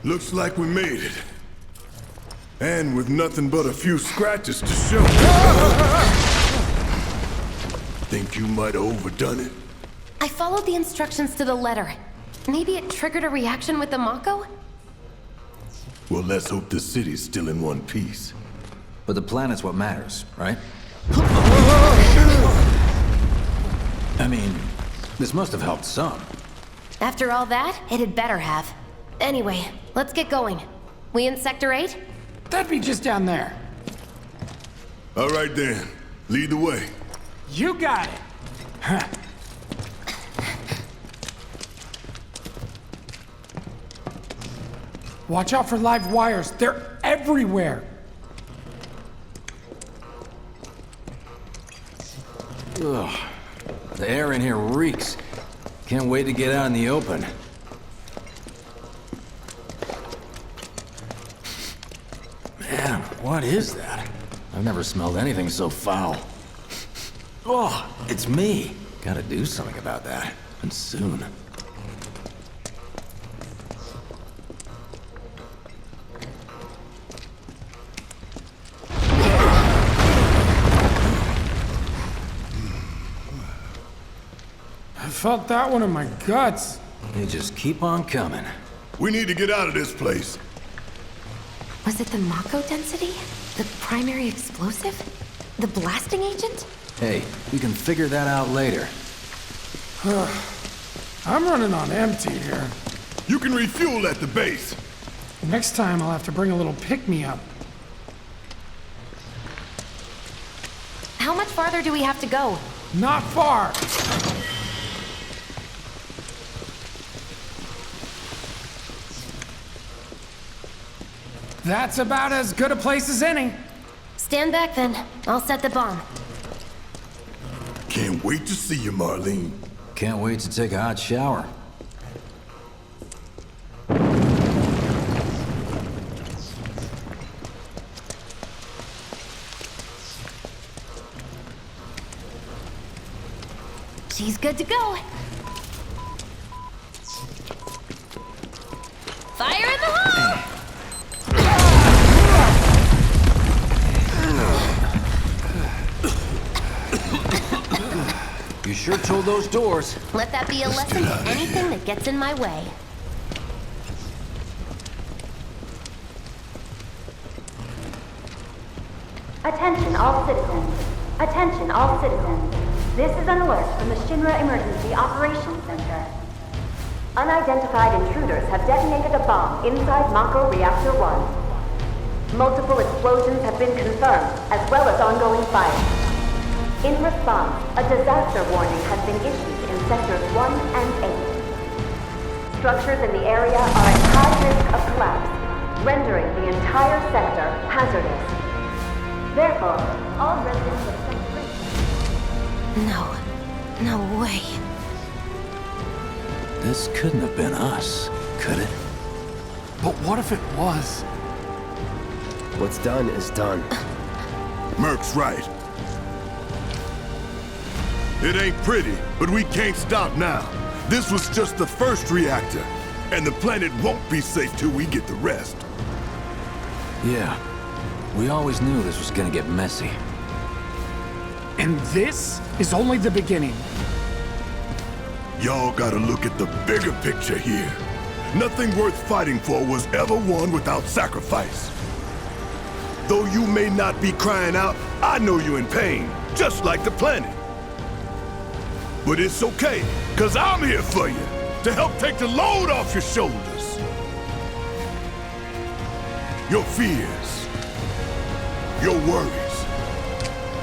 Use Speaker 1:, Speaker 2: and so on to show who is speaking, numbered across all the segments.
Speaker 1: Looks like we made it. And with nothing but a few scratches to show. Think you might have overdone it?
Speaker 2: I followed the instructions to the letter. Maybe it triggered a reaction with the Mako?
Speaker 1: Well, let's hope the city's still in one piece.
Speaker 3: But the planet's what matters, right? I mean, this must have helped some.
Speaker 2: After all that, it had better have. Anyway, let's get going. We in Sector 8?
Speaker 4: That'd be just down there.
Speaker 1: All right then, lead the way.
Speaker 4: You got it. Huh. Watch out for live wires. They're everywhere.
Speaker 3: Ugh. The air in here reeks. Can't wait to get out in the open. Man, what is that? I've never smelled anything so foul. Oh, it's me. Gotta do something about that. And soon.
Speaker 4: I felt that one in my guts.
Speaker 3: They just keep on coming.
Speaker 1: We need to get out of this place.
Speaker 2: Was it the Mako density? The primary explosive? The blasting agent?
Speaker 3: Hey, we can figure that out later.
Speaker 4: I'm running on empty here.
Speaker 1: You can refuel at the base.
Speaker 4: Next time I'll have to bring a little pick-me-up.
Speaker 2: How much farther do we have to go?
Speaker 4: Not far. That's about as good a place as any.
Speaker 2: Stand back then. I'll set the bomb.
Speaker 1: Can't wait to see you, Marlene.
Speaker 3: Can't wait to take a hot shower.
Speaker 2: She's good to go. Fire in the hole!
Speaker 3: You sure told those doors.
Speaker 2: Let that be a lesson to anything that gets in my way.
Speaker 5: Attention all citizens. Attention all citizens. This is an alert from the Shinra Emergency Operations Center. Unidentified intruders have detonated a bomb inside Mako Reactor 1. Multiple explosions have been confirmed, as well as ongoing fire. In response, a disaster warning has been issued in Sectors 1 and 8. Structures in the area are at high risk of collapse, rendering the entire sector hazardous. Therefore, all residents of Sector 8...
Speaker 2: No way.
Speaker 3: This couldn't have been us, could it?
Speaker 4: But what if it was?
Speaker 6: What's done is done.
Speaker 1: Merc's right. It ain't pretty, but we can't stop now. This was just the first reactor, and the planet won't be safe till we get the rest.
Speaker 3: Yeah. We always knew this was gonna get messy.
Speaker 4: And this is only the beginning.
Speaker 1: Y'all gotta look at the bigger picture here. Nothing worth fighting for was ever won without sacrifice. Though you may not be crying out, I know you're in pain, just like the planet. But it's okay, 'cause I'm here for you, to help take the load off your shoulders. Your fears, your worries,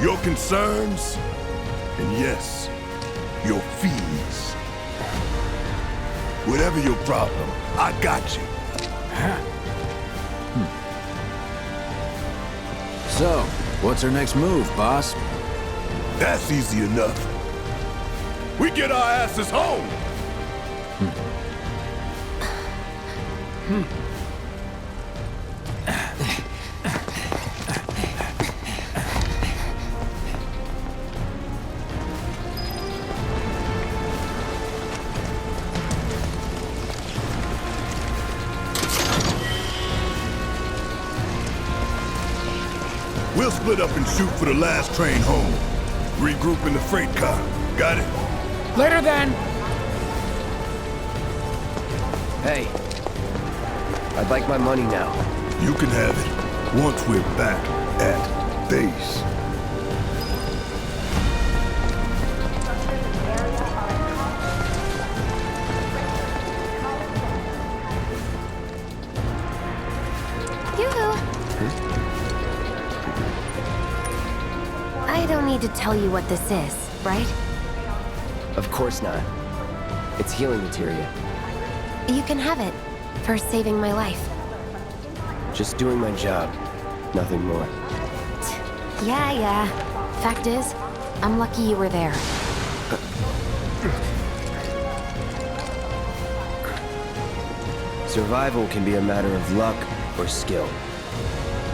Speaker 1: your concerns, and yes, your fees. Whatever your problem, I got you.
Speaker 3: So, what's our next move, boss?
Speaker 1: That's easy enough. We get our asses home! We'll split up and shoot for the last train home. Regroup in the freight car. Got it?
Speaker 4: Later then!
Speaker 6: Hey. I'd like my money now.
Speaker 1: You can have it once we're back at base.
Speaker 2: I don't need to tell you what this is, right?
Speaker 6: Of course not. It's healing materia.
Speaker 2: You can have it for saving my life.
Speaker 6: Just doing my job. Nothing more.
Speaker 2: Yeah. Fact is, I'm lucky you were there.
Speaker 6: Survival can be a matter of luck or skill.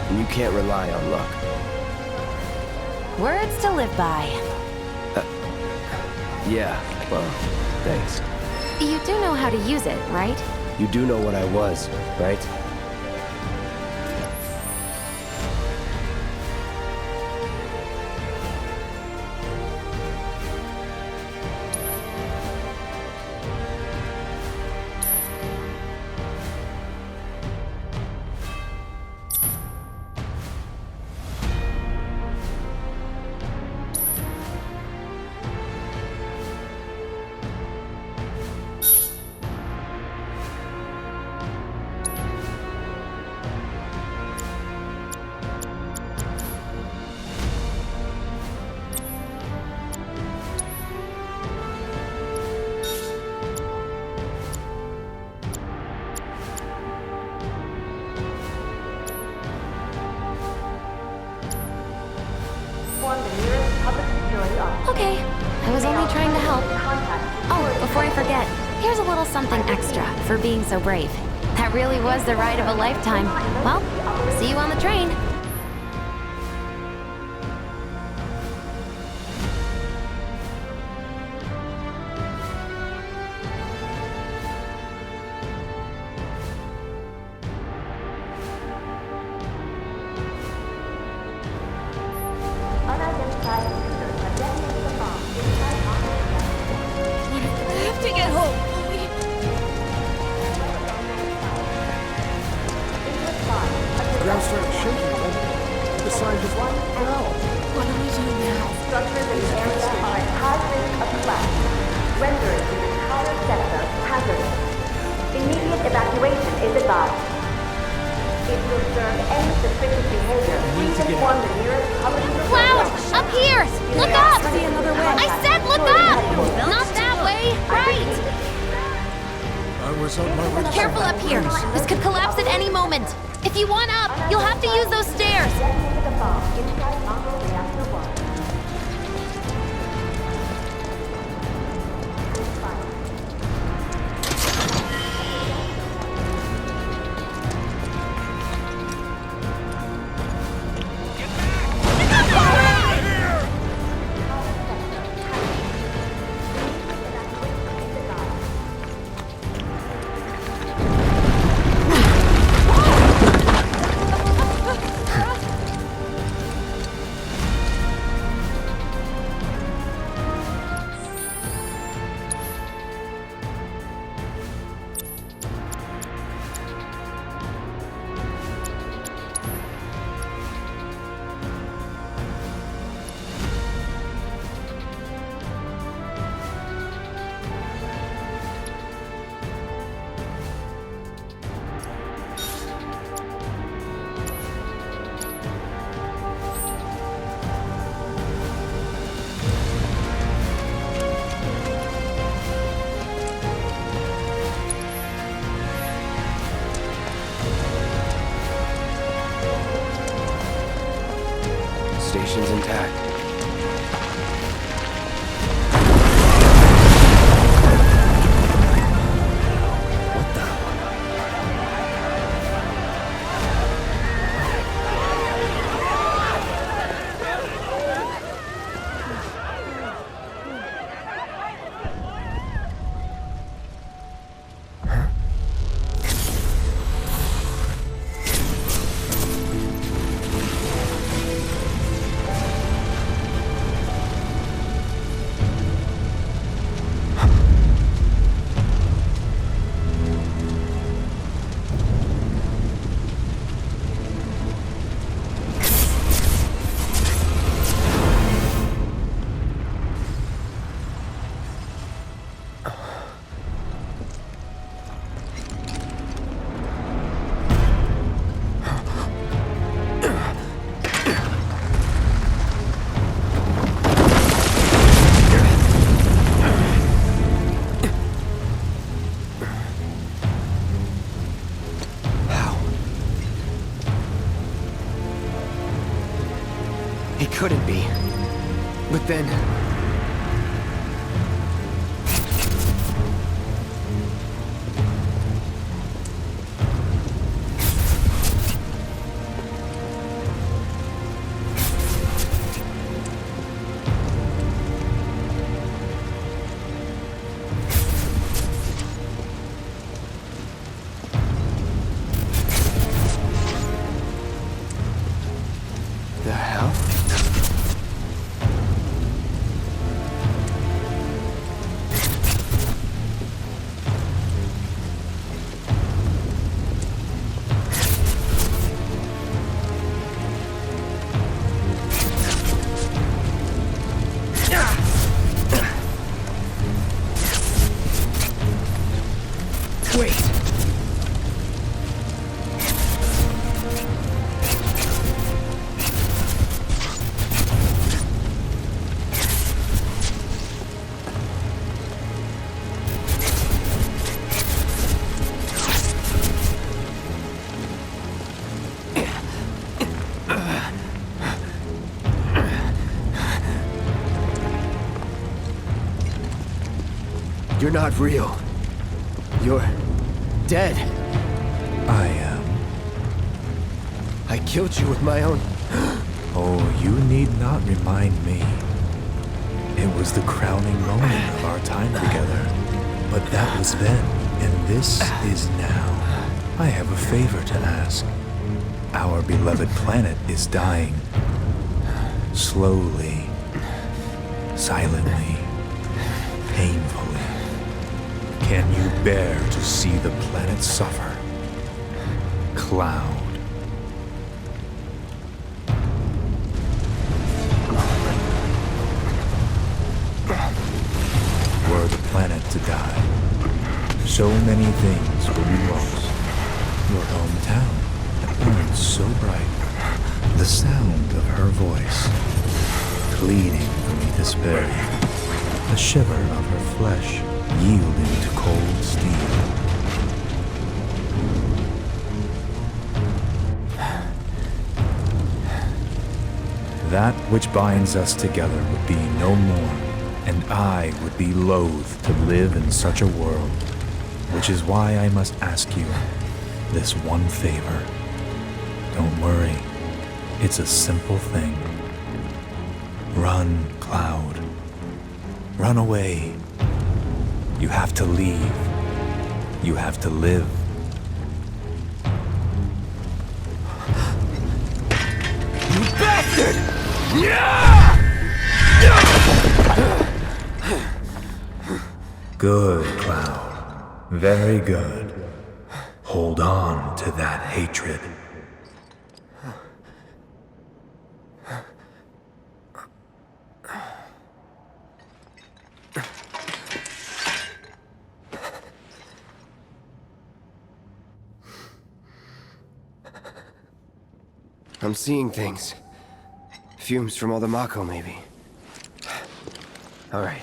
Speaker 6: And you can't rely on luck.
Speaker 2: Words to live by.
Speaker 6: Yeah, well, thanks.
Speaker 2: You do know how to use it, right?
Speaker 6: You do know what I was, right?
Speaker 2: Okay, I was only trying to help. Oh, before I forget, here's a little something extra for being so brave. That really was the ride of a lifetime. Well, see you on the train. Careful up here. This could collapse at any moment. If you want up, you'll have to use those stairs.
Speaker 6: Station's intact. What the? It couldn't be. But then... The hell? Wait. You're not real. You're dead.
Speaker 7: I am.
Speaker 6: I killed you with my own...
Speaker 7: Oh, you need not remind me. It was the crowning moment of our time together. But that was then, and this is now. I have a favor to ask. Our beloved planet is dying. Slowly. Silently. Painfully. Can you bear to see the planet suffer? Cloud. Were the planet to die, so many things will be lost. Your hometown that burned so bright. The sound of her voice, pleading for me to spare you. The shiver of her flesh, yielding to cold steel. That which binds us together would be no more, and I would be loath to live in such a world, which is why I must ask you this one favor. Don't worry, it's a simple thing. Run, Cloud. Run away. You have to leave. You have to live.
Speaker 6: You bastard!
Speaker 7: Good, Cloud. Very good. Hold on to that hatred.
Speaker 6: I'm seeing things. Fumes from all the Mako, maybe. All right.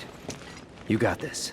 Speaker 6: You got this.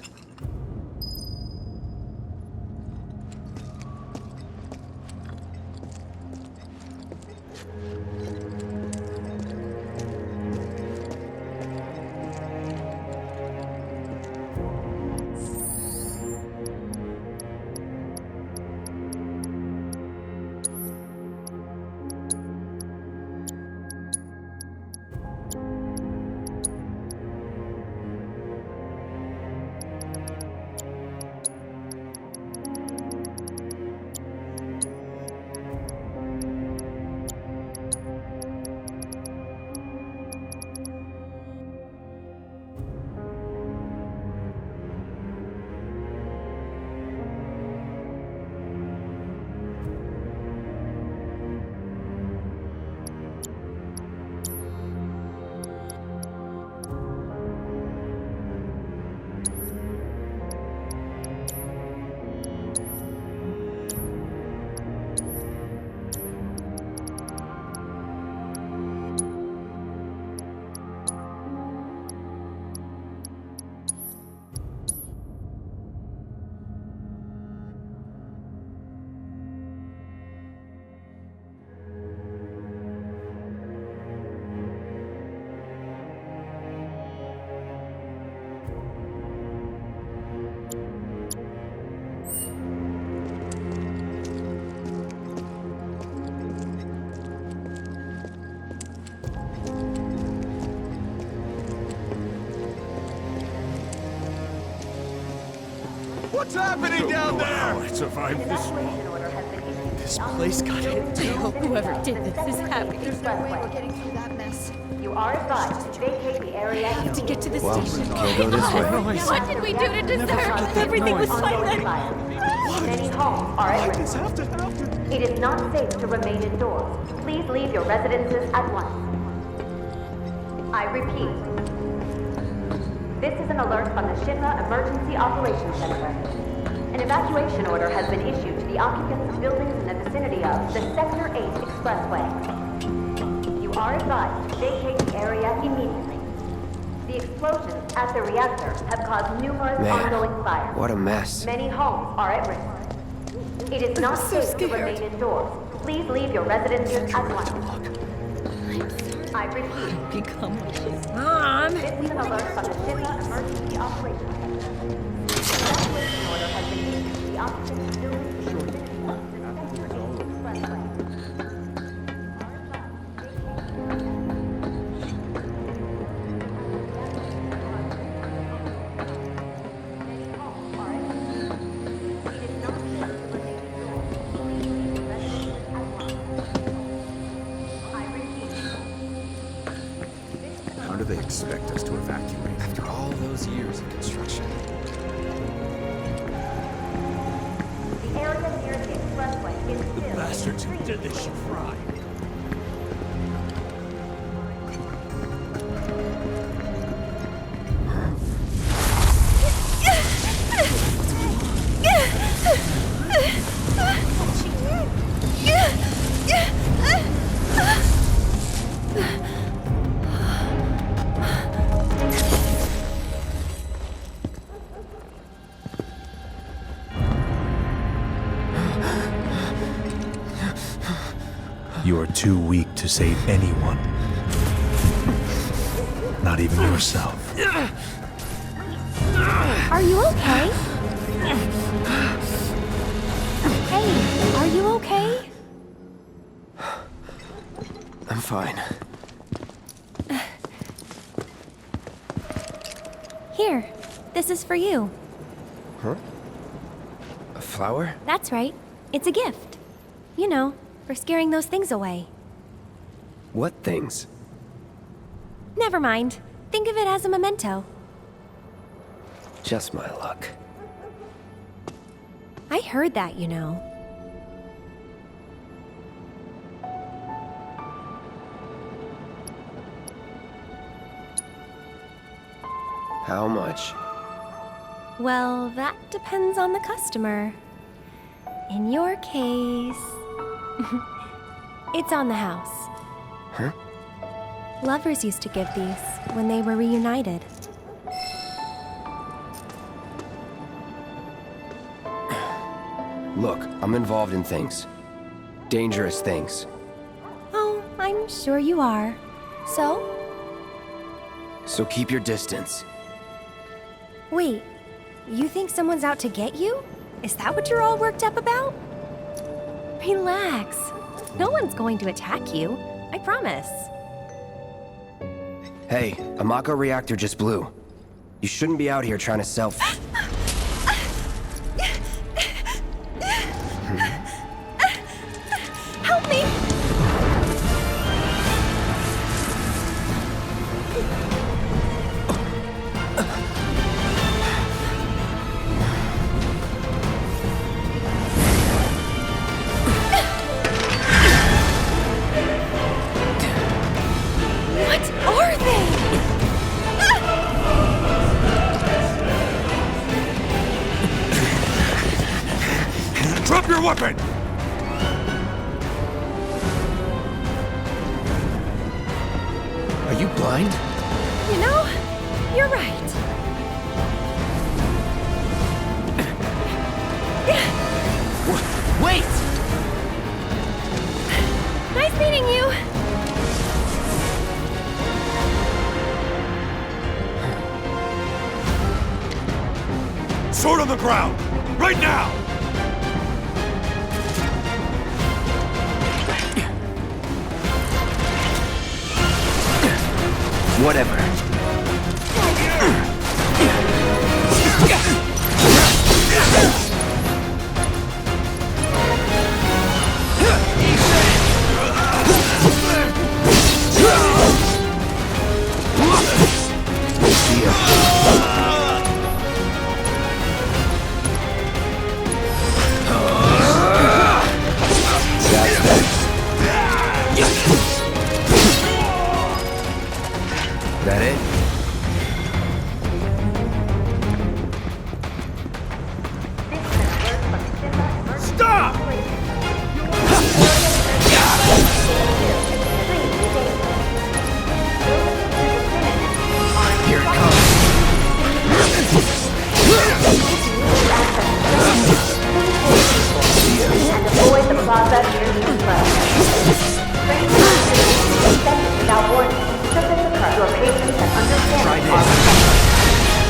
Speaker 1: What's happening down there?
Speaker 4: I survived
Speaker 5: An
Speaker 4: this
Speaker 5: evacuation order has been issued.
Speaker 4: This place got hit too.
Speaker 2: Whoever did this is happy.
Speaker 5: You are advised to vacate the area.
Speaker 2: To get to the
Speaker 6: Well,
Speaker 2: station.
Speaker 6: can't go this way.
Speaker 2: What did we do to deserve? Everything was silent.
Speaker 5: Many homes are at risk.
Speaker 4: Have to happen.
Speaker 5: It is not safe to remain indoors. Please leave your residences at once. I repeat. This is an alert from the Shinra Emergency Operations Center. An evacuation order has been issued to the occupants of buildings in the vicinity of the Sector 8 Expressway. You are advised to vacate the area immediately. The explosions at the reactor have caused numerous ongoing fires.
Speaker 6: What a mess.
Speaker 5: Many homes are at risk. It is not safe to remain indoors. Please leave your residences at once. I repeat.
Speaker 2: Mom!
Speaker 5: This is an alert from the Shinra Emergency Operations Center. An evacuation order has been issued to the occupants of buildings in the vicinity of the Sector 8 Expressway.
Speaker 8: How do they expect us to evacuate?
Speaker 3: After all those years of construction.
Speaker 5: The area near the expressway is still
Speaker 4: Bastards who did this should fry.
Speaker 7: You are too weak to save anyone. Not even yourself.
Speaker 2: Are you okay? Hey, are you okay?
Speaker 6: I'm fine.
Speaker 2: Here, this is for you.
Speaker 6: Huh? A flower?
Speaker 2: That's right. It's a gift. You know, for scaring those things away.
Speaker 6: What things?
Speaker 2: Never mind. Think of it as a memento.
Speaker 6: Just my luck.
Speaker 2: I heard that, you know.
Speaker 6: How much?
Speaker 2: Well, that depends on the customer. In your case, it's on the house.
Speaker 6: Huh?
Speaker 2: Lovers used to give these when they were reunited.
Speaker 6: Look, I'm involved in things. Dangerous things.
Speaker 2: Oh, I'm sure you are. So?
Speaker 6: So keep your distance.
Speaker 2: Wait, you think someone's out to get you? Is that what you're all worked up about? Relax. No one's going to attack you. I promise.
Speaker 6: Hey, a Mako reactor just blew. You shouldn't be out here trying to sell.
Speaker 2: Help me! What are they?
Speaker 1: Drop your weapon!
Speaker 6: Are you blind?
Speaker 2: You know, you're right.
Speaker 6: Wait!
Speaker 2: Nice meeting you.
Speaker 1: Sword on the ground! Right now!
Speaker 6: Whatever.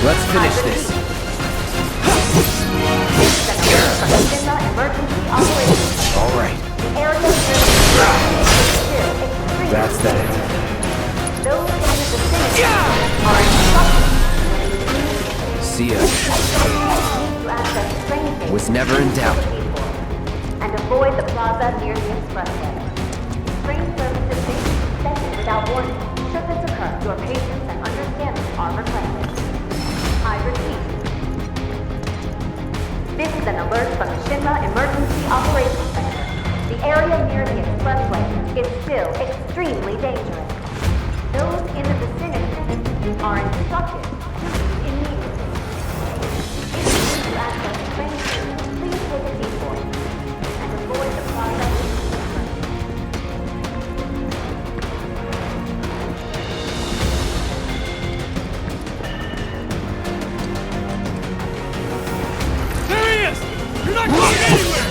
Speaker 6: Let's finish this. All right. That's that.
Speaker 5: Those in the vicinity are instructed
Speaker 6: See ya.
Speaker 5: to access train stations
Speaker 6: Was never in doubt.
Speaker 5: and avoid the plaza near the expressway. Train services may be suspended without warning. Should this occur, your patience and understanding are requested. I repeat. This is an alert from the Shinra Emergency Operations Center. The area near the expressway is still extremely dangerous. Those in the vicinity are instructed to leave immediately. If you need to access the train station, please take a detour and avoid the plaza.
Speaker 4: There he is! You're not going anywhere!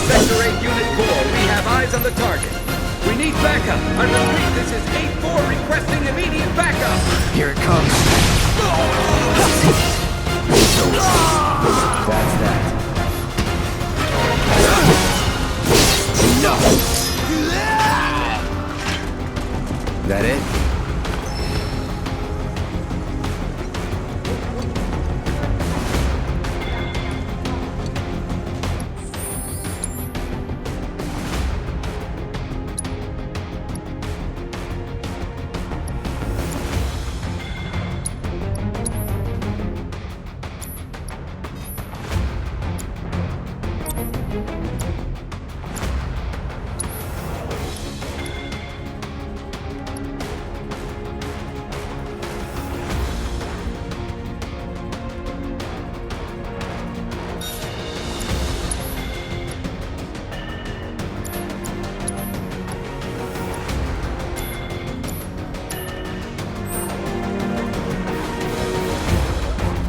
Speaker 9: Sector 8 Unit 4, we have eyes on the target. We need backup. I repeat, this is 8-4 requesting immediate backup.
Speaker 6: Here it comes. That's that. Enough. That it?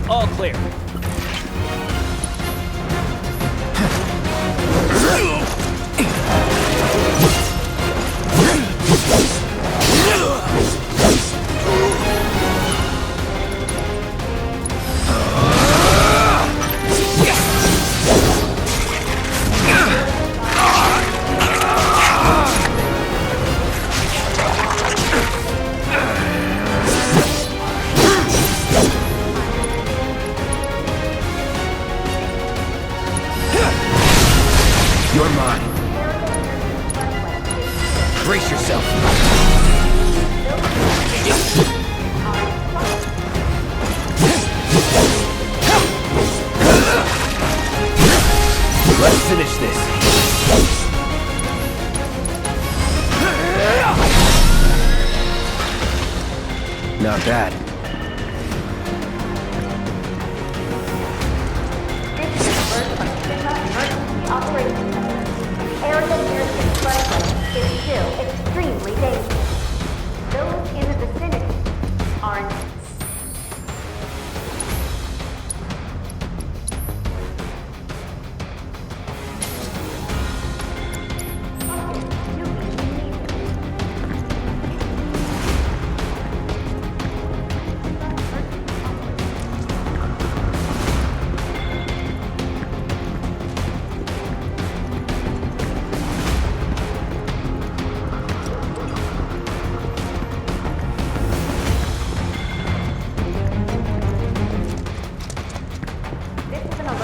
Speaker 9: All clear.
Speaker 6: You're mine. Brace yourself. Let's finish this. Not bad.
Speaker 5: This is an alert from the Shinra Emergency Operations Center. The area near the expressway is still extremely dangerous. Those in the vicinity are in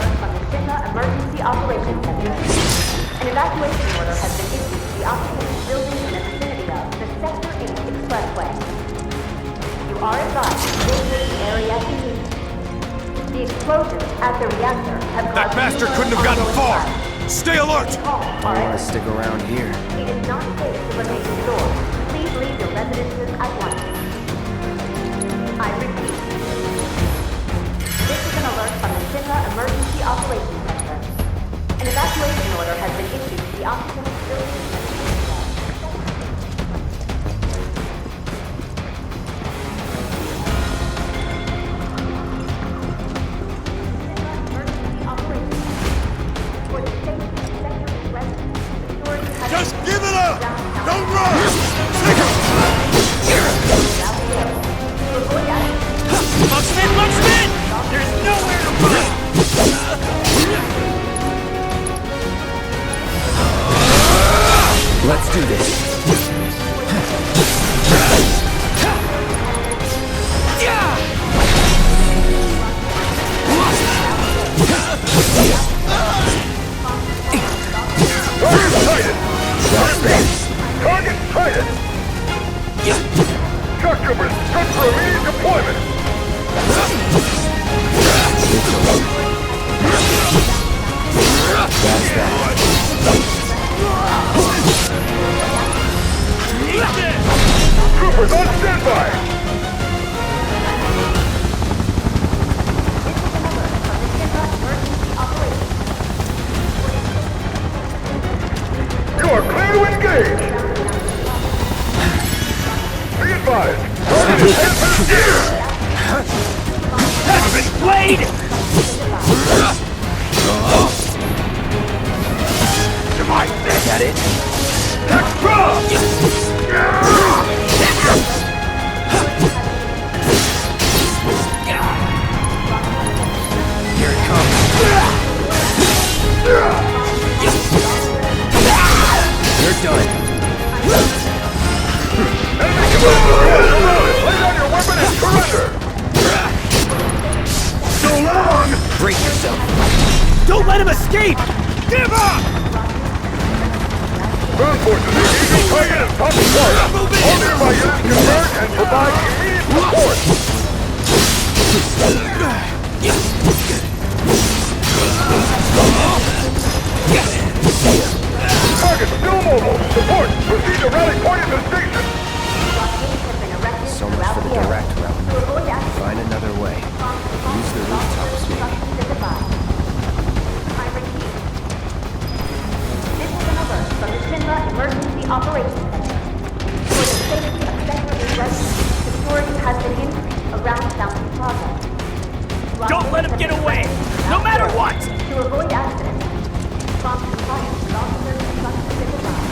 Speaker 5: Emergency Operations Center. An evacuation order has been issued to the occupants of buildings in the vicinity of the Sector 8 Expressway. You are advised to vacate the area immediately. The explosions at the reactor have caused...
Speaker 1: That bastard couldn't have gotten far! Stay alert!
Speaker 6: I want to stick around here.
Speaker 5: It is not safe to remain indoors. Please leave your residences at once. I repeat. This is an alert from the Shinra Emergency Operations Center. An evacuation order has been issued to the occupants of buildings in the vicinity of Emergency Operations Center. For the safety of Sector 8 residents, security has
Speaker 1: Just
Speaker 5: been
Speaker 1: give it up!
Speaker 5: downtown.
Speaker 1: Don't run!
Speaker 5: To avoid
Speaker 6: do this.
Speaker 1: Target sighted! Shock troopers, good for immediate deployment!
Speaker 6: That's that.
Speaker 1: Troopers on standby! You are clear to engage! Be advised, target is headed for the steer!
Speaker 9: Blade!
Speaker 6: Is that it? Here it comes. You're done.
Speaker 1: Enemy commander! Lay down your weapon and surrender! So long!
Speaker 6: Brace yourself.
Speaker 9: Don't let him escape! Give up!
Speaker 1: Ground forces, engaging target and top flight! All nearby units converge and provide immediate support! Target still mobile! Support! Proceed to rally point at the station!
Speaker 6: So much for the direct route. Find another way. Use the rooftops, maybe.
Speaker 5: This is an alert from the Shinra Emergency Operations Center. For the safety of Central residents, security has been increased around Fountain Plaza.
Speaker 9: Don't let him get away! No matter what!
Speaker 5: To avoid accidents, prompt compliance with officers instructed to provide.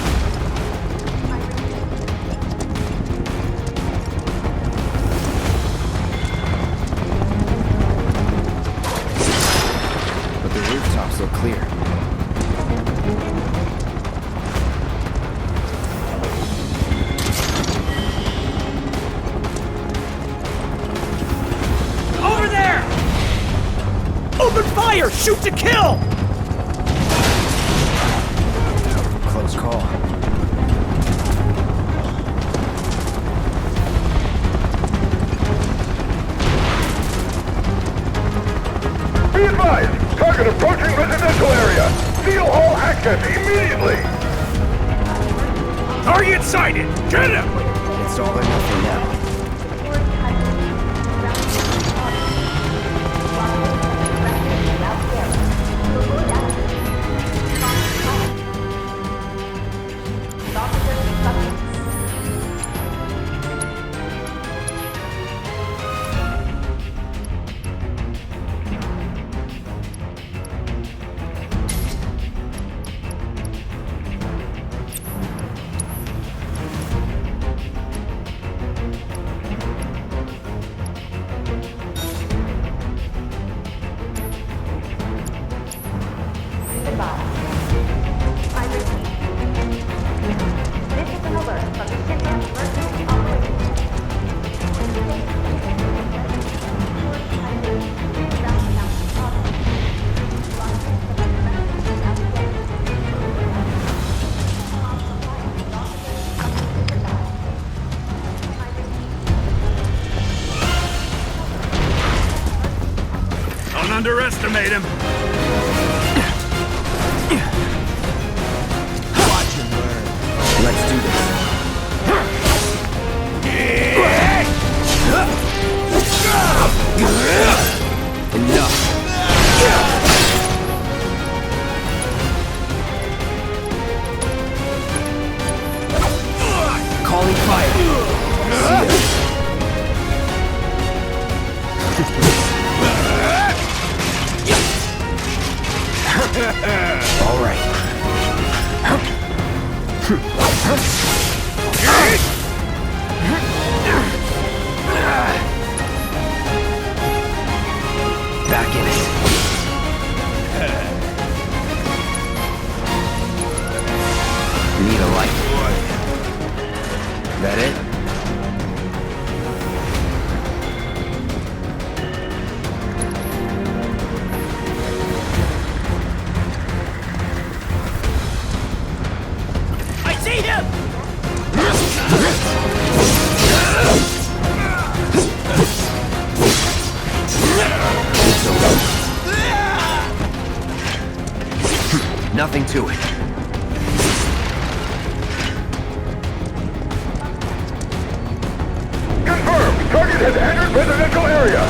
Speaker 6: But the rooftops look clear.
Speaker 9: Over there! Open fire! Shoot to kill!
Speaker 6: Close call.
Speaker 1: Be advised! Target approaching residential area! Seal all access immediately!
Speaker 9: Target sighted! Get him!
Speaker 6: It's all or nothing now.
Speaker 9: Don't underestimate him!
Speaker 6: Watch and learn. Let's do this. Enough. Calling fire. All right. Back in it. Need a light. Nothing to it.
Speaker 1: Confirmed! Target has entered residential area!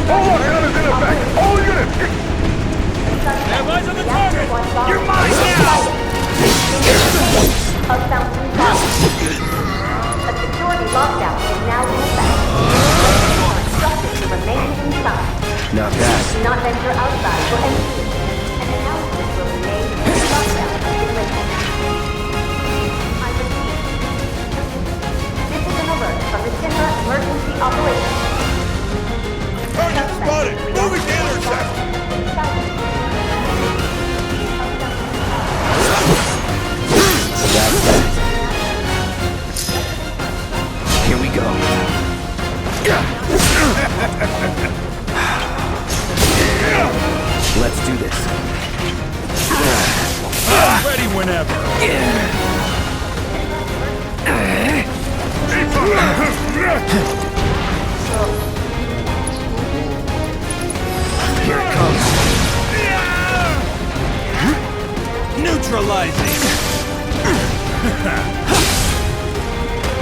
Speaker 1: All lockdown is in effect! All units!
Speaker 9: Have eyes on the target!
Speaker 1: You're mine now!
Speaker 5: Of Fountain Tower. A security lockdown is now in effect. You are instructed to remain inside.
Speaker 6: Not bad.
Speaker 5: Do not venture outside for any reason. An announcement will be made when the lockdown has been lifted. I repeat. This is an alert from the Shinra Emergency Operations.
Speaker 1: Target spotted! Moving to intercept!
Speaker 6: That's that. Here we go. Let's do this.
Speaker 9: Ready whenever.
Speaker 6: Here it comes.
Speaker 9: Neutralizing.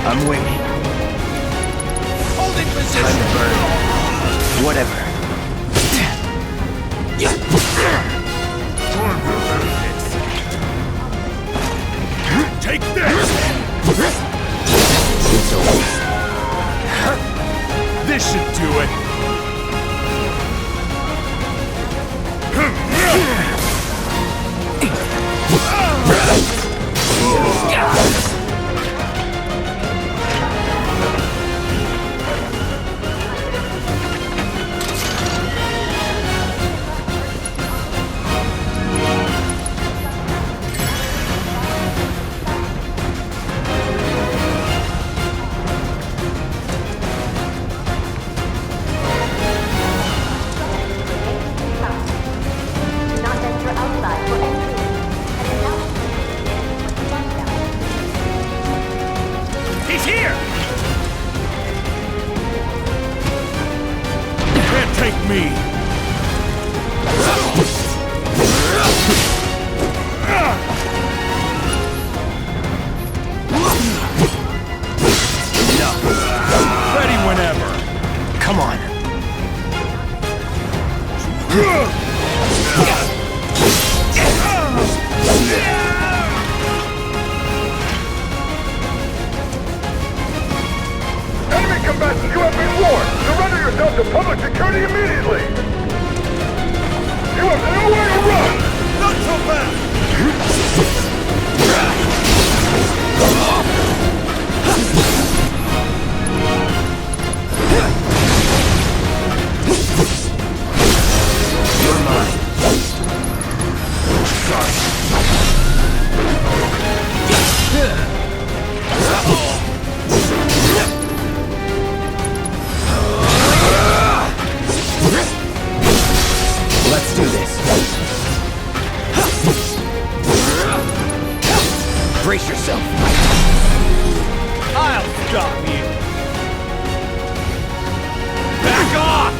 Speaker 6: I'm waiting.
Speaker 9: Holding
Speaker 6: Time
Speaker 9: position.
Speaker 6: to burn. Whatever.
Speaker 1: Take this!
Speaker 6: It's over.
Speaker 9: This should do it.
Speaker 5: Do not venture outside for any reason. An announcement will be made when the lockdown is lifted.
Speaker 9: He's here. Can't take me. Ready whenever.
Speaker 6: Come on.
Speaker 1: Enemy combatants, you have been warned! Surrender yourself to public security immediately! You have nowhere to run! Not so fast!
Speaker 6: You're mine. Let's do this. Brace yourself.
Speaker 9: I'll stop you. Back off.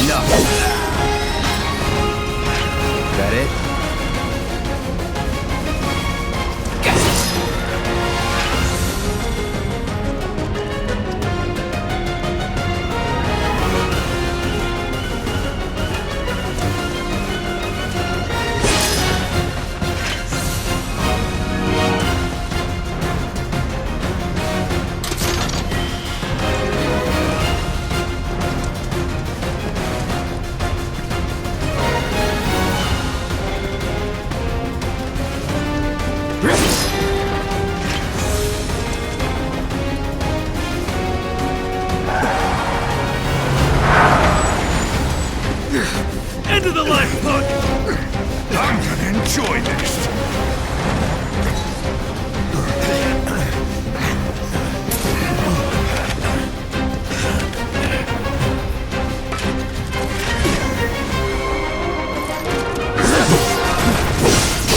Speaker 6: Enough. That it?
Speaker 9: Into the life hook.
Speaker 1: I'm gonna enjoy this!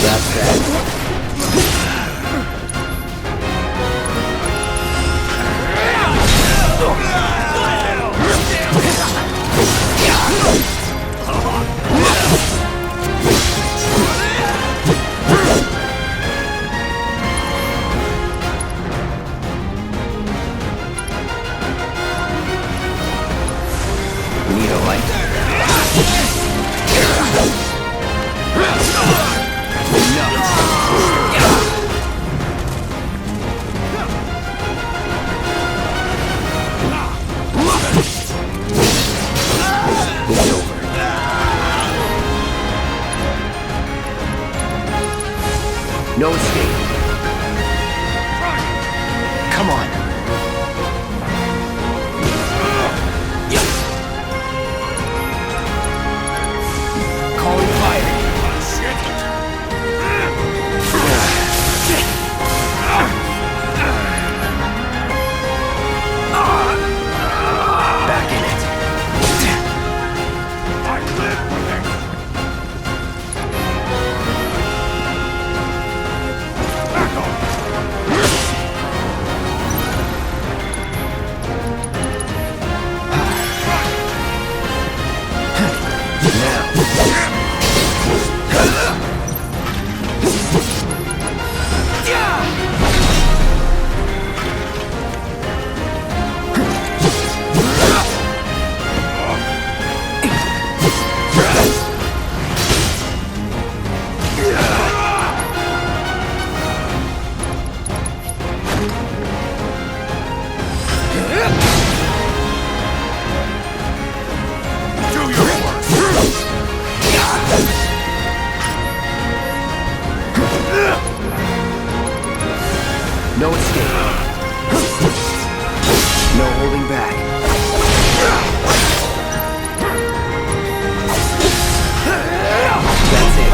Speaker 6: That's that. No escape. Come on. Calling fire. Back in it. I live with it. Back off. No escape. No holding back. That's it.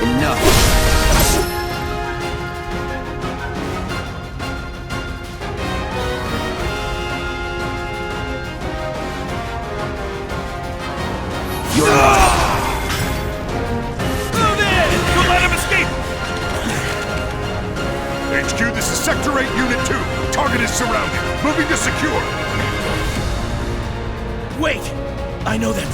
Speaker 6: Enough. You're on.
Speaker 1: HQ, this is Sector 8, Unit 2. Target is surrounded. Moving to secure.
Speaker 3: Wait! I know that.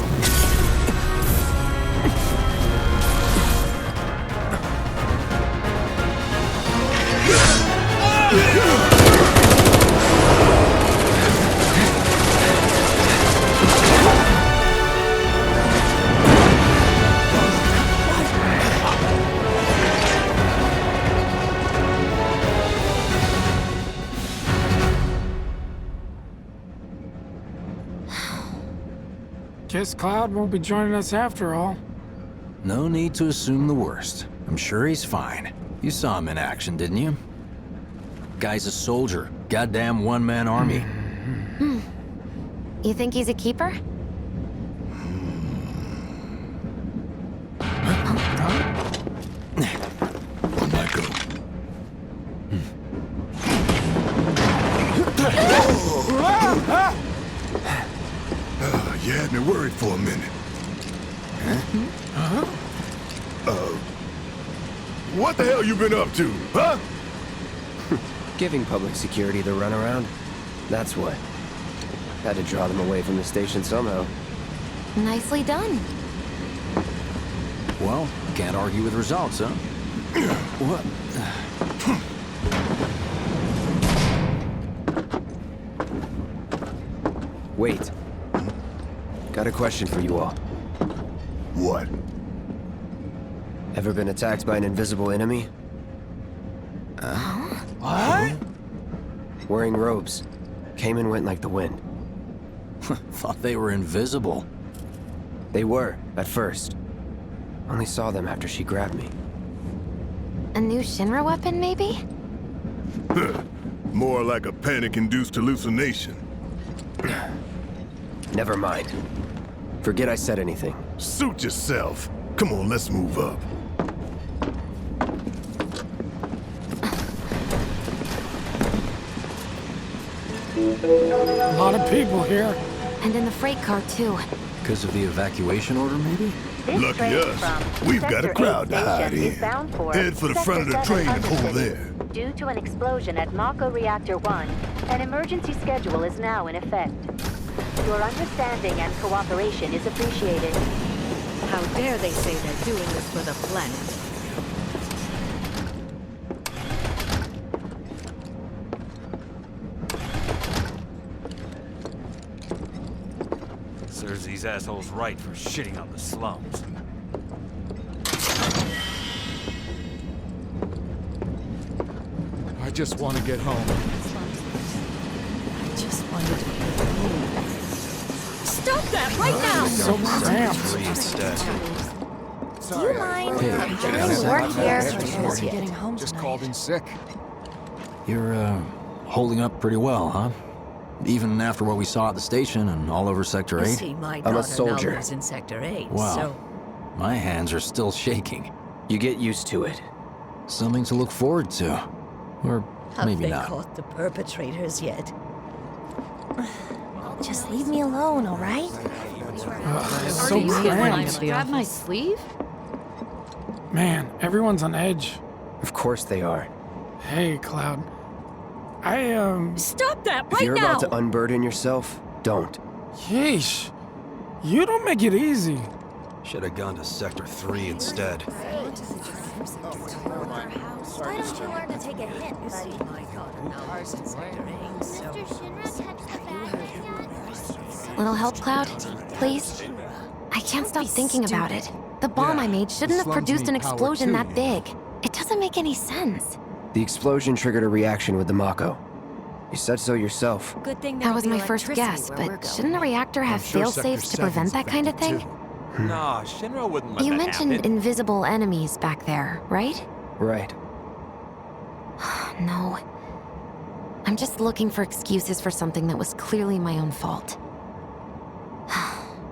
Speaker 4: Guess Cloud won't be joining us after all.
Speaker 3: No need to assume the worst. I'm sure he's fine. You saw him in action, didn't you? Guy's a soldier. Goddamn one-man army.
Speaker 2: You think he's a keeper?
Speaker 1: On my go. You had me worried for a minute. What the hell you been up to, huh?
Speaker 6: Giving public security the runaround. That's what. Had to draw them away from the station somehow.
Speaker 2: Nicely done.
Speaker 3: Well, can't argue with results, huh? What?
Speaker 6: Wait. Got a question for you all.
Speaker 1: What?
Speaker 6: Ever been attacked by an invisible enemy?
Speaker 3: What?
Speaker 6: Wearing robes. Came and went like the wind.
Speaker 3: Thought they were invisible.
Speaker 6: They were, at first. Only saw them after she grabbed me.
Speaker 2: A new Shinra weapon, maybe?
Speaker 1: More like a panic-induced hallucination.
Speaker 6: Never mind. Forget I said anything.
Speaker 1: Suit yourself. Come on, let's move up.
Speaker 4: A lot of people here.
Speaker 2: And in the freight car, too.
Speaker 3: Because of the evacuation order, maybe?
Speaker 1: Lucky us. We've got a crowd to hide in. Head for the front of the train and hold there.
Speaker 5: Due to an explosion at Mako Reactor 1, an emergency schedule is now in effect. Your understanding and cooperation is appreciated.
Speaker 10: How dare they say they're doing this for the planet?
Speaker 11: Serves these assholes right for shitting on the slums.
Speaker 4: I just want to get home.
Speaker 10: I just wanted to be home. Stop that right now!
Speaker 4: So cramped.
Speaker 2: Do you mind?
Speaker 3: Hey,
Speaker 2: I'm doing work here.
Speaker 8: Just called in sick.
Speaker 3: You're, holding up pretty well, huh? Even after what we saw at the station and all over Sector 8?
Speaker 10: See, my
Speaker 6: I'm a
Speaker 10: daughter
Speaker 6: soldier.
Speaker 10: now lives in Sector 8,
Speaker 3: Wow.
Speaker 10: so...
Speaker 3: My hands are still shaking.
Speaker 6: You get used to it.
Speaker 3: Something to look forward to. Or
Speaker 10: Have
Speaker 3: maybe
Speaker 10: they
Speaker 3: not.
Speaker 10: caught the perpetrators yet?
Speaker 2: Just leave me alone, all right?
Speaker 4: It's so cramped.
Speaker 12: Grab my sleeve?
Speaker 4: Man, everyone's on edge.
Speaker 6: Of course they are.
Speaker 4: Hey, Cloud.
Speaker 10: Stop that
Speaker 6: If
Speaker 10: right
Speaker 6: you're
Speaker 10: now!
Speaker 6: about to unburden yourself, don't.
Speaker 4: Yeesh. You don't make it easy.
Speaker 8: Should have gone to Sector 3 instead.
Speaker 2: Why don't you learn to take a hit, buddy?
Speaker 10: My daughter now lives in Sector 8, so...
Speaker 2: Little help, Cloud? Please? I can't stop thinking about it. The bomb I made shouldn't have produced an explosion that big. It doesn't make any sense.
Speaker 6: The explosion triggered a reaction with the Mako. You said so yourself.
Speaker 10: Good thing
Speaker 2: That was my first guess, but shouldn't a reactor have fail-safes to prevent that kind of thing?
Speaker 11: Nah, Shinra wouldn't let
Speaker 2: You
Speaker 11: that
Speaker 2: mentioned
Speaker 11: happen.
Speaker 2: invisible enemies back there, right?
Speaker 6: Right.
Speaker 2: No. I'm just looking for excuses for something that was clearly my own fault.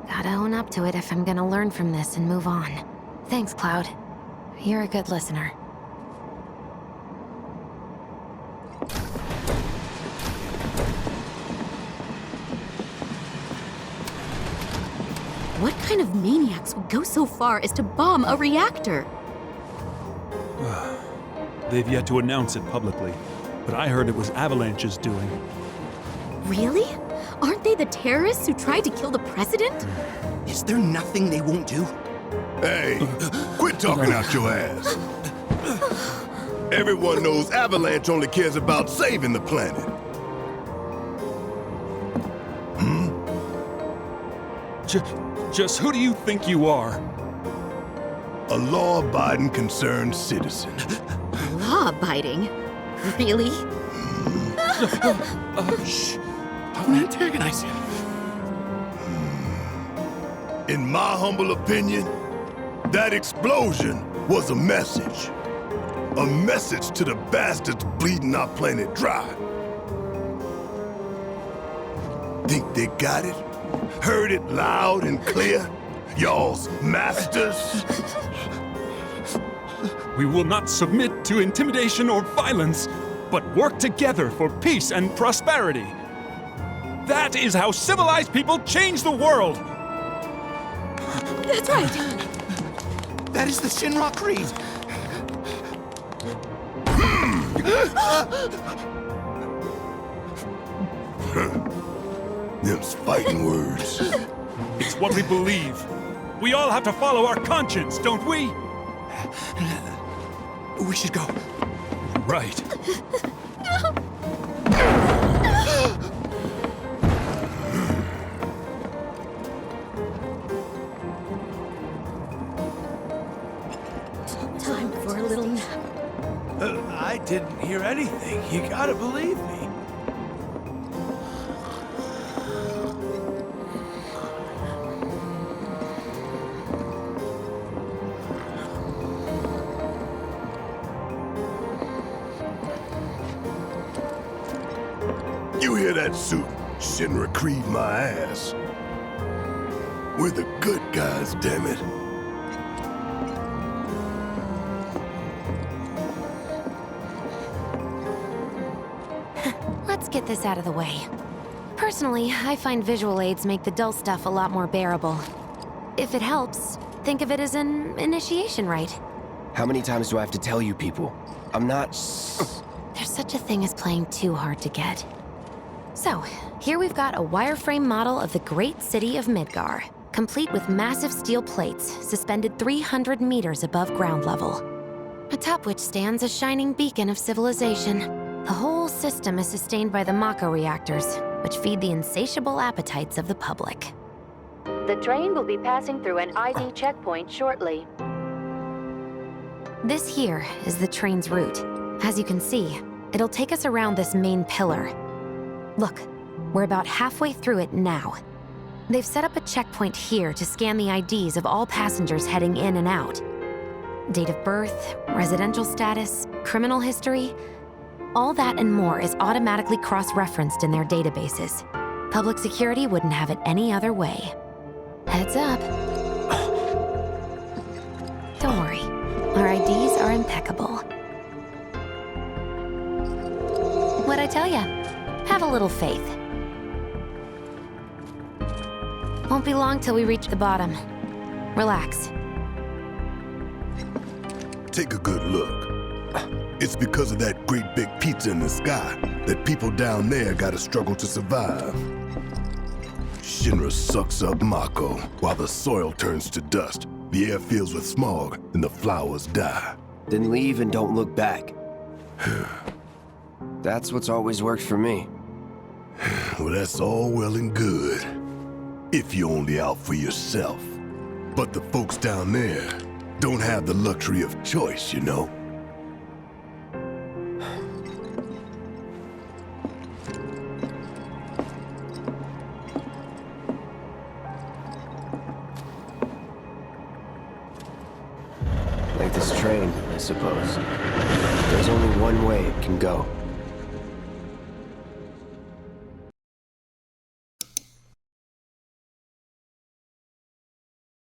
Speaker 2: Gotta own up to it if I'm gonna learn from this and move on. Thanks, Cloud. You're a good listener.
Speaker 12: What kind of maniacs would go so far as to bomb a reactor?
Speaker 13: They've yet to announce it publicly, but I heard it was Avalanche's doing.
Speaker 12: Really? Aren't they the terrorists who tried to kill the president?
Speaker 14: Is there nothing they won't do?
Speaker 1: Hey, quit talking out your ass. Everyone knows Avalanche only cares about saving the planet.
Speaker 13: Just who do you think you are?
Speaker 1: A law-abiding concerned citizen.
Speaker 12: Law-abiding? Really?
Speaker 14: Shh. Don't antagonize him.
Speaker 1: In my humble opinion, that explosion was a message. A message to the bastards bleeding our planet dry. Think they got it? Heard it loud and clear? Y'all's masters?
Speaker 13: We will not submit to intimidation or violence, but work together for peace and prosperity. That is how civilized people change the world!
Speaker 12: That's right!
Speaker 14: That is the Shinra Creed.
Speaker 1: Them's fighting words.
Speaker 13: It's what we believe. We all have to follow our conscience, don't we?
Speaker 14: We should go.
Speaker 13: Right.
Speaker 12: Time for a little nap.
Speaker 14: I didn't hear anything. You gotta believe me.
Speaker 1: You hear that suit? Shinra Creed my ass. We're the good guys, damn it.
Speaker 2: Let's get this out of the way. Personally, I find visual aids make the dull stuff a lot more bearable. If it helps, think of it as an initiation rite.
Speaker 6: How many times do I have to tell you people? I'm not...
Speaker 2: There's such a thing as playing too hard to get. So, here we've got a wireframe model of the great city of Midgar, complete with massive steel plates suspended 300 meters above ground level, atop which stands a shining beacon of civilization. The whole system is sustained by the Mako reactors, which feed the insatiable appetites of the public.
Speaker 5: The train will be passing through an ID checkpoint shortly.
Speaker 2: This here is the train's route. As you can see, it'll take us around this main pillar. Look, we're about halfway through it now. They've set up a checkpoint here to scan the IDs of all passengers heading in and out. Date of birth, residential status, criminal history, all that and more is automatically cross-referenced in their databases. Public security wouldn't have it any other way. Heads up. Don't worry, our IDs are impeccable. What'd I tell ya? Have a little faith. Won't be long till we reach the bottom. Relax.
Speaker 1: Take a good look. It's because of that great big pizza in the sky that people down there gotta struggle to survive. Shinra sucks up Mako while the soil turns to dust, the air fills with smog, and the flowers die.
Speaker 6: Then leave and don't look back. That's what's always worked for me.
Speaker 1: Well, that's all well and good. If you're only out for yourself. But the folks down there don't have the luxury of choice, you know?
Speaker 6: Like this train, I suppose. There's only one way it can go.